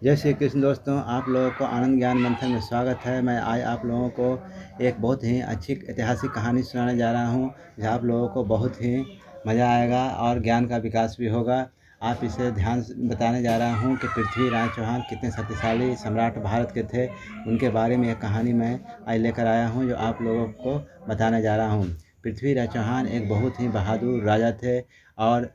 जय श्री कृष्ण दोस्तों, आप लोगों को आनंद ज्ञान मंथन में स्वागत है। मैं आज आप लोगों को एक बहुत ही अच्छी ऐतिहासिक कहानी सुनाने जा रहा हूँ, जो आप लोगों को बहुत ही मज़ा आएगा और ज्ञान का विकास भी होगा। आप इसे ध्यान से बताने जा रहा हूँ कि पृथ्वीराज चौहान कितने शक्तिशाली सम्राट भारत के थे। उनके बारे में एक कहानी मैं आज लेकर आया हूँ, जो आप लोगों को बताने जा रहा हूँ। पृथ्वीराज चौहान एक बहुत ही बहादुर राजा थे और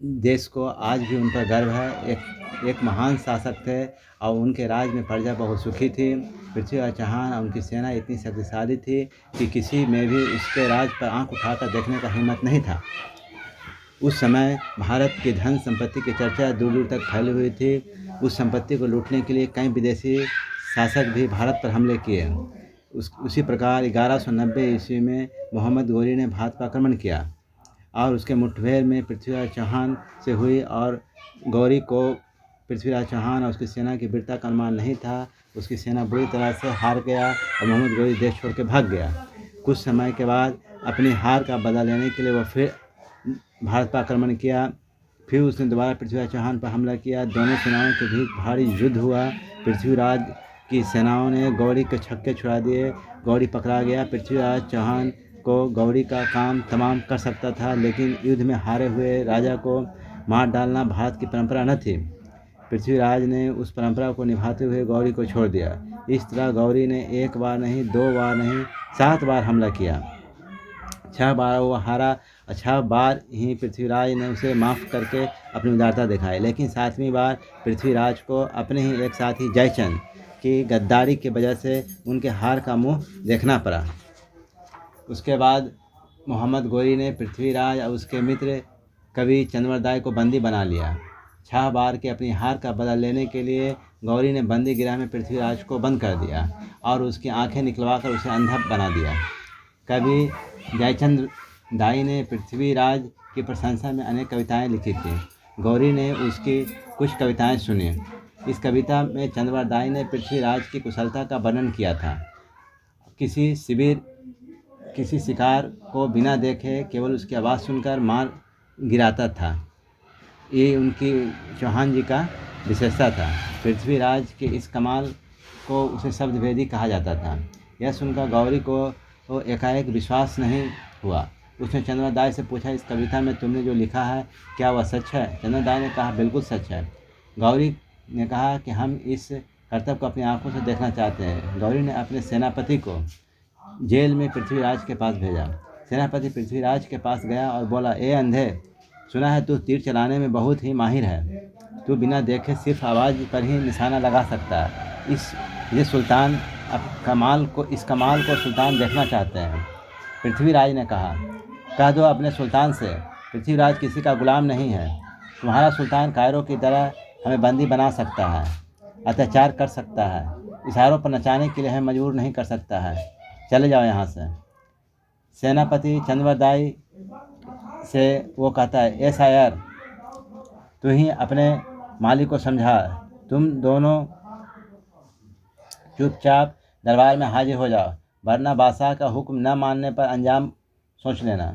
देश को आज भी उन पर गर्व है। एक महान शासक थे और उनके राज में प्रजा बहुत सुखी थी। पृथ्वीराज चौहान और उनकी सेना इतनी शक्तिशाली थी कि किसी में भी उसके राज पर आंख उठाकर देखने का हिम्मत नहीं था। उस समय भारत की धन संपत्ति की चर्चा दूर दूर तक फैली हुई थी। उस संपत्ति को लूटने के लिए कई विदेशी शासक भी भारत पर हमले किए। उसी प्रकार 1190 ईस्वी में मोहम्मद गोरी ने भारत पर आक्रमण किया और उसके मुठभेड़ में पृथ्वीराज चौहान से हुई। और गौरी को पृथ्वीराज चौहान और उसकी सेना की वीरता का अनुमान नहीं था। उसकी सेना बुरी तरह से हार गया और मोहम्मद गौरी देश छोड़ के भाग गया। कुछ समय के बाद अपनी हार का बदला लेने के लिए वह फिर भारत पर आक्रमण किया। फिर उसने दोबारा पृथ्वीराज चौहान पर हमला किया। दोनों सेनाओं के बीच भारी युद्ध हुआ। पृथ्वीराज की सेनाओं ने गौरी के छक्के छुड़ा दिए। गौरी पकड़ा गया। पृथ्वीराज चौहान को गौरी का काम तमाम कर सकता था, लेकिन युद्ध में हारे हुए राजा को मार डालना भारत की परंपरा न थी। पृथ्वीराज ने उस परंपरा को निभाते हुए गौरी को छोड़ दिया। इस तरह गौरी ने एक बार नहीं, दो बार नहीं, 7 बार हमला किया। 6 बार वो हारा और 6 बार ही पृथ्वीराज ने उसे माफ़ करके अपनी उदारता दिखाई। लेकिन 7वीं बार पृथ्वीराज को अपने ही एक साथी जयचंद की गद्दारी की वजह से उनके हार का मुंह देखना पड़ा। उसके बाद मोहम्मद गोरी ने पृथ्वीराज और उसके मित्र कवि चंद्रवरदाय को बंदी बना लिया। 6 बार के अपनी हार का बदला लेने के लिए गौरी ने बंदी गृह में पृथ्वीराज को बंद कर दिया और उसकी आंखें निकलवाकर उसे अंधा बना दिया। कवि जयचंद दाई ने पृथ्वीराज की प्रशंसा में अनेक कविताएं लिखी थी। गौरी ने उसकी कुछ कविताएं सुनी। इस कविता में चंद्रवरदाय ने पृथ्वीराज की कुशलता का वर्णन किया था। किसी शिकार को बिना देखे केवल उसकी आवाज़ सुनकर मार गिराता था। ये उनकी चौहान जी का विशेषता था। पृथ्वीराज के इस कमाल को उसे शब्दभेदी कहा जाता था। यह सुनकर गौरी को एकाएक विश्वास नहीं हुआ। उसने चंद्रवरदाय से पूछा, इस कविता में तुमने जो लिखा है क्या वह सच है? चंद्रवरदाय ने कहा, बिल्कुल सच है। गौरी ने कहा कि हम इस कर्तव्य को अपनी आंखों से देखना चाहते हैं। गौरी ने अपने सेनापति को जेल में पृथ्वीराज के पास भेजा। सेनापति पृथ्वीराज के पास गया और बोला, ए अंधे, सुना है तू तीर चलाने में बहुत ही माहिर है। तू बिना देखे सिर्फ आवाज़ पर ही निशाना लगा सकता है। इस कमाल को सुल्तान देखना चाहते हैं। पृथ्वीराज ने कहा, कह दो अपने सुल्तान से, पृथ्वीराज किसी का गुलाम नहीं है। तुम्हारा सुल्तान कायरों की तरह हमें बंदी बना सकता है, अत्याचार कर सकता है, इशारों पर नचाने के लिए हमें मजबूर नहीं कर सकता है। चले जाओ यहाँ से। सेनापति चंद्रवरदाय से वो कहता है, ए शायर, तू ही अपने मालिक को समझा। तुम दोनों चुपचाप दरबार में हाजिर हो जाओ, वरना बादशाह का हुक्म न मानने पर अंजाम सोच लेना।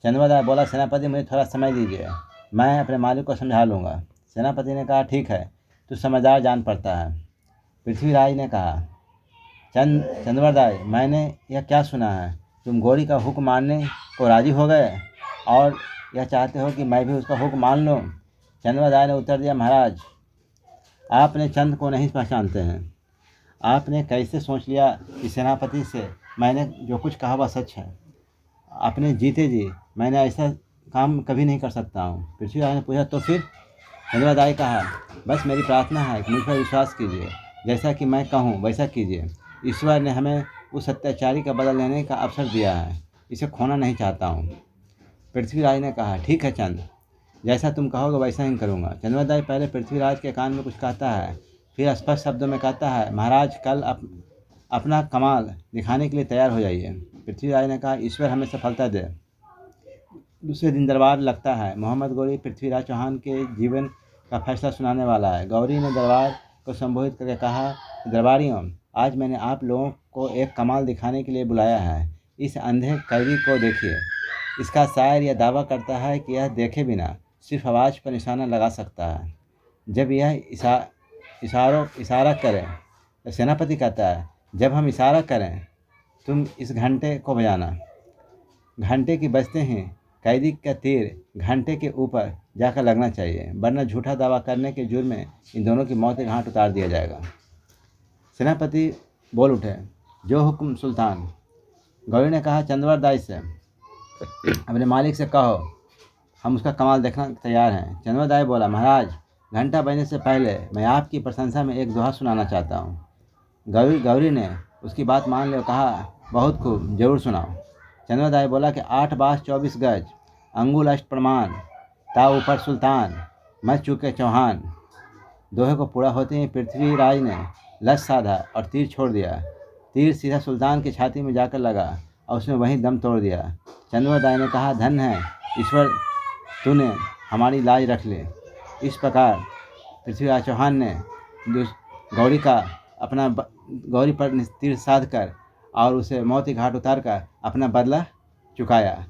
चंद्रवरदाय बोला, सेनापति मुझे थोड़ा समय दीजिए, मैं अपने मालिक को समझा लूँगा। सेनापति ने कहा, ठीक है, तू समझदार जान पड़ता है। पृथ्वीराज ने कहा, चंद्रवरदाय, मैंने यह क्या सुना है? तुम गौरी का हुक्म मानने को राजी हो गए और यह चाहते हो कि मैं भी उसका हुक्म मान लूँ? चंद्रवरदाय ने उत्तर दिया, महाराज, आपने चंद को नहीं पहचानते हैं। आपने कैसे सोच लिया कि सेनापति से मैंने जो कुछ कहा वह सच है? अपने जीते जी मैंने ऐसा काम कभी नहीं कर सकता हूँ। पृथ्वीराज ने पूछा, तो फिर? चंद्रवरदाय कहा, बस मेरी प्रार्थना है कि मुझ पर विश्वास कीजिए, जैसा कि मैं कहूँ वैसा कीजिए। ईश्वर ने हमें उस अत्याचारी का बदला लेने का अवसर दिया है, इसे खोना नहीं चाहता हूँ। पृथ्वीराज ने कहा, ठीक है चंद, जैसा तुम कहोगे वैसा ही करूँगा। चंद्रवरदाय पहले पृथ्वीराज के कान में कुछ कहता है, फिर स्पष्ट शब्दों में कहता है, महाराज, कल अपना कमाल दिखाने के लिए तैयार हो जाइए। पृथ्वीराज ने कहा, ईश्वर हमें सफलता दे। दूसरे दिन दरबार लगता है। मोहम्मद गौरी पृथ्वीराज चौहान के जीवन का फैसला सुनाने वाला है। गौरी ने दरबार को संबोधित करके कहा, दरबारियों, आज मैंने आप लोगों को एक कमाल दिखाने के लिए बुलाया है। इस अंधे कवि को देखिए। इसका शायर यह दावा करता है कि यह देखे बिना सिर्फ आवाज़ पर निशाना लगा सकता है। जब यह इशारा करें, तो सेनापति कहता है जब हम इशारा करें तुम इस घंटे को बजाना। घंटे की बजते ही कैदी का तीर घंटे के ऊपर जाकर लगना चाहिए, वरना झूठा दावा करने के जुर्म में इन दोनों की मौत के घाट उतार दिया जाएगा। सेनापति बोल उठे, जो हुक्म सुल्तान। गौरी ने कहा, चंद्रवर दाई से अपने मालिक से कहो हम उसका कमाल देखना तैयार हैं। चंद्रवर दाई बोला, महाराज घंटा बजने से पहले मैं आपकी प्रशंसा में एक दोहा सुनाना चाहता हूँ। गौरी ने उसकी बात मान ली और कहा, बहुत खूब, जरूर सुनाओ। चंद्रवर दाई बोला कि 8 बास 24 गज, अंगुल अष्ट प्रमाण, ता ऊपर सुल्तान, मच चुके चौहान। दोहे को पूरा होते ही पृथ्वीराज ने लस साधा और तीर छोड़ दिया। तीर सीधा सुल्तान की छाती में जाकर लगा और उसने वहीं दम तोड़ दिया। चंद्रवर दाई ने कहा, धन है ईश्वर, तूने हमारी लाज रख ली। इस प्रकार पृथ्वीराज चौहान ने गौरी पर तीर साध कर और उसे मौत के घाट उतार कर अपना बदला चुकाया।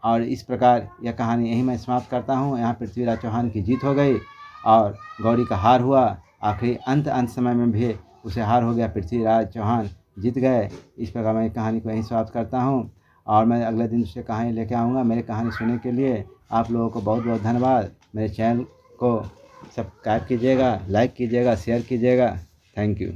और इस प्रकार यह कहानी यहीं मैं समाप्त करता हूँ। यहाँ पृथ्वीराज चौहान की जीत हो गई और गौरी का हार हुआ। आखिरी अंत समय में भी उसे हार हो गया, पृथ्वीराज चौहान जीत गए। इस प्रकार मैं कहानी को यहीं समाप्त करता हूँ और मैं अगले दिन दूसरी कहानी लेके आऊँगा। मेरी कहानी सुनने के लिए आप लोगों को बहुत बहुत धन्यवाद। मेरे चैनल को सब्सक्राइब कीजिएगा, लाइक कीजिएगा, शेयर कीजिएगा। Thank you.